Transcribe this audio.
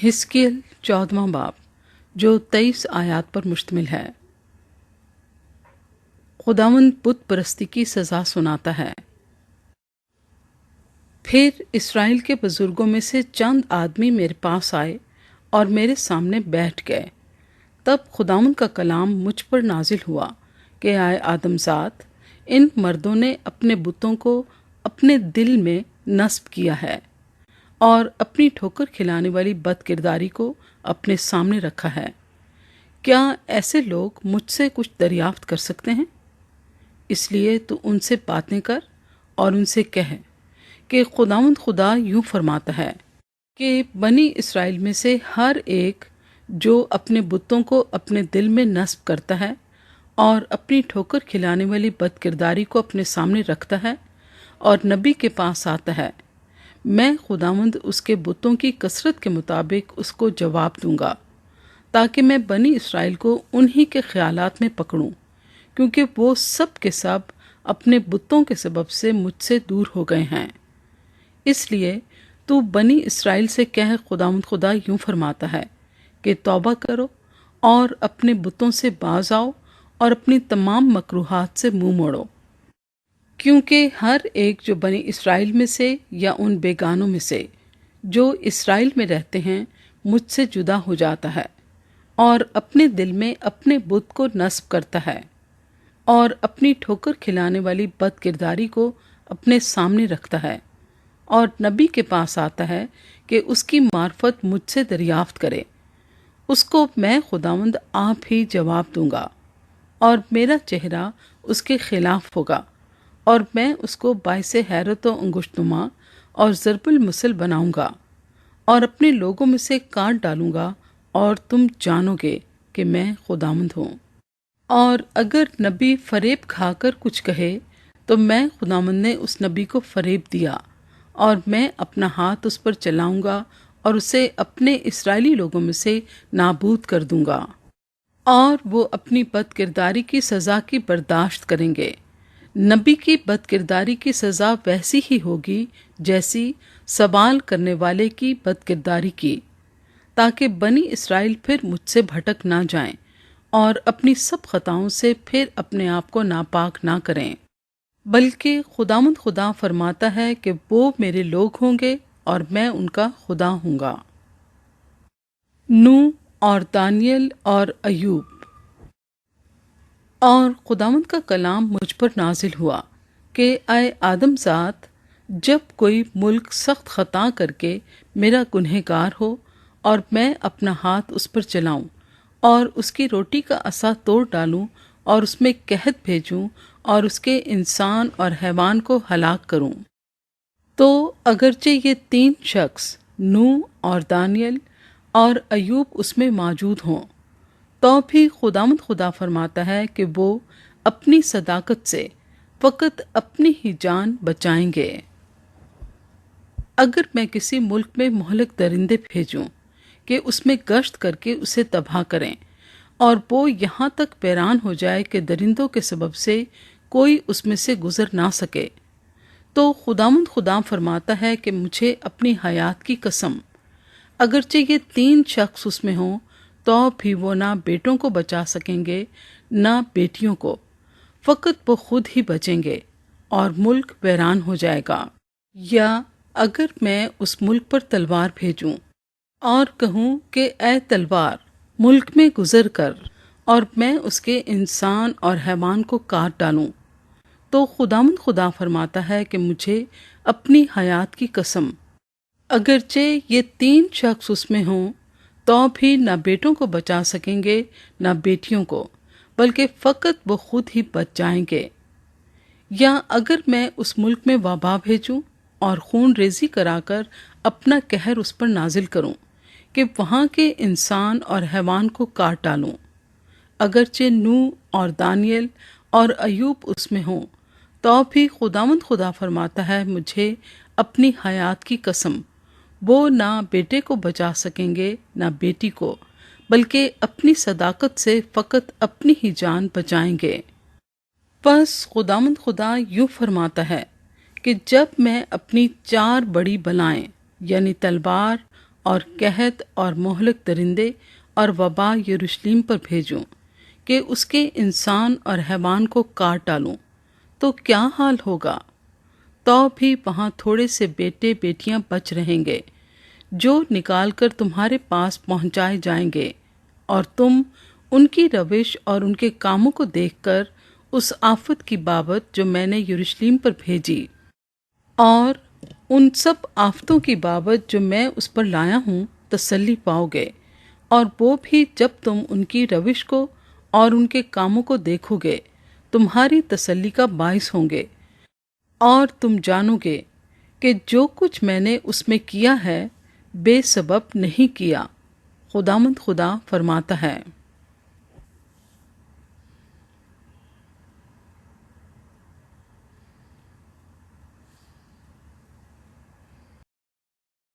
حزقیل 14واں باب جو 23 آیات پر مشتمل ہے۔ خداوند بت پرستی کی سزا سناتا ہے۔ پھر اسرائیل کے بزرگوں میں سے چند آدمی میرے پاس آئے اور میرے سامنے بیٹھ گئے۔ تب خداوند کا کلام مجھ پر نازل ہوا کہ آئے آدم ذات، ان مردوں نے اپنے بتوں کو اپنے دل میں نصب کیا ہے اور اپنی ٹھوکر کھلانے والی بد کرداری کو اپنے سامنے رکھا ہے۔ کیا ایسے لوگ مجھ سے کچھ دریافت کر سکتے ہیں؟ اس لیے تو ان سے باتیں کر اور ان سے کہہ کہ خداوند خدا یوں فرماتا ہے کہ بنی اسرائیل میں سے ہر ایک جو اپنے بتوں کو اپنے دل میں نصب کرتا ہے اور اپنی ٹھوکر کھلانے والی بد کرداری کو اپنے سامنے رکھتا ہے اور نبی کے پاس آتا ہے، میں خداوند اس کے بتوں کی کثرت کے مطابق اس کو جواب دوں گا، تاکہ میں بنی اسرائیل کو انہی کے خیالات میں پکڑوں، کیونکہ وہ سب کے سب اپنے بتوں کے سبب سے مجھ سے دور ہو گئے ہیں۔ اس لیے تو بنی اسرائیل سے کہہ، خداوند خدا یوں فرماتا ہے کہ توبہ کرو اور اپنے بتوں سے باز آؤ اور اپنی تمام مکروہات سے منہ موڑو، کیونکہ ہر ایک جو بنی اسرائیل میں سے یا ان بیگانوں میں سے جو اسرائیل میں رہتے ہیں مجھ سے جدا ہو جاتا ہے اور اپنے دل میں اپنے بت کو نصب کرتا ہے اور اپنی ٹھوکر کھلانے والی بد کرداری کو اپنے سامنے رکھتا ہے اور نبی کے پاس آتا ہے کہ اس کی معرفت مجھ سے دریافت کرے، اس کو میں خداوند آپ ہی جواب دوں گا اور میرا چہرہ اس کے خلاف ہوگا اور میں اس کو باعث حیرت و انگشت نما اور ضرب المثل بناؤں گا اور اپنے لوگوں میں سے کاٹ ڈالوں گا اور تم جانو گے کہ میں خداوند ہوں۔ اور اگر نبی فریب کھا کر کچھ کہے تو میں خداوند نے اس نبی کو فریب دیا اور میں اپنا ہاتھ اس پر چلاؤں گا اور اسے اپنے اسرائیلی لوگوں میں سے نابود کر دوں گا، اور وہ اپنی بد کرداری کی سزا کی برداشت کریں گے۔ نبی کی بد کرداری کی سزا ویسی ہی ہوگی جیسی سوال کرنے والے کی بد کرداری کی، تاکہ بنی اسرائیل پھر مجھ سے بھٹک نہ جائیں اور اپنی سب خطاؤں سے پھر اپنے آپ کو ناپاک نہ کریں، بلکہ خداوند خدا فرماتا ہے کہ وہ میرے لوگ ہوں گے اور میں ان کا خدا ہوں گا۔ نوح اور دانیل اور ایوب۔ اور خداوند کا کلام مجھ پر نازل ہوا کہ اے آدم ذات، جب کوئی ملک سخت خطا کر کے میرا گنہگار ہو اور میں اپنا ہاتھ اس پر چلاؤں اور اس کی روٹی کا عصا توڑ ڈالوں اور اس میں قحط بھیجوں اور اس کے انسان اور حیوان کو ہلاک کروں، تو اگرچہ یہ تین شخص نوح اور دانیل اور ایوب اس میں موجود ہوں، تو بھی خداوند خدا فرماتا ہے کہ وہ اپنی صداقت سے فقط اپنی ہی جان بچائیں گے۔ اگر میں کسی ملک میں مہلک درندے بھیجوں کہ اس میں گشت کر کے اسے تباہ کریں اور وہ یہاں تک ویران ہو جائے کہ درندوں کے سبب سے کوئی اس میں سے گزر نہ سکے، تو خداوند خدا فرماتا ہے کہ مجھے اپنی حیات کی قسم، اگرچہ یہ تین شخص اس میں ہوں تو بھی وہ نہ بیٹوں کو بچا سکیں گے نہ بیٹیوں کو، فقط وہ خود ہی بچیں گے اور ملک ویران ہو جائے گا۔ یا اگر میں اس ملک پر تلوار بھیجوں اور کہوں کہ اے تلوار ملک میں گزر کر، اور میں اس کے انسان اور حیوان کو کاٹ ڈالوں، تو خداوند خدا فرماتا ہے کہ مجھے اپنی حیات کی قسم، اگرچہ یہ تین شخص اس میں ہوں تو بھی نہ بیٹوں کو بچا سکیں گے نہ بیٹیوں کو، بلکہ فقط وہ خود ہی بچ جائیں گے۔ یا اگر میں اس ملک میں وبا بھیجوں اور خون ریزی کرا کر اپنا قہر اس پر نازل کروں کہ وہاں کے انسان اور حیوان کو کاٹ ڈالوں، اگرچہ نوح اور دانیل اور ایوب اس میں ہوں، تو بھی خداوند خدا فرماتا ہے مجھے اپنی حیات کی قسم، وہ نہ بیٹے کو بچا سکیں گے نہ بیٹی کو، بلکہ اپنی صداقت سے فقط اپنی ہی جان بچائیں گے۔ پس خداوند خدا یوں فرماتا ہے کہ جب میں اپنی چار بڑی بلائیں یعنی تلوار اور قحط اور مہلک درندے اور وبا یروشلم پر بھیجوں کہ اس کے انسان اور حیوان کو کاٹ ڈالوں تو کیا حال ہوگا؟ تو بھی وہاں تھوڑے سے بیٹے بیٹیاں بچ رہیں گے جو نکال کر تمہارے پاس پہنچائے جائیں گے، اور تم ان کی روش اور ان کے کاموں کو دیکھ کر اس آفت کی بابت جو میں نے یروشلم پر بھیجی اور ان سب آفتوں کی بابت جو میں اس پر لایا ہوں تسلی پاؤ گے، اور وہ بھی جب تم ان کی روش کو اور ان کے کاموں کو دیکھو گے تمہاری تسلی کا باعث ہوں گے، اور تم جانو گے کہ جو کچھ میں نے اس میں کیا ہے بے سبب نہیں کیا۔ خداوند خدا فرماتا ہے۔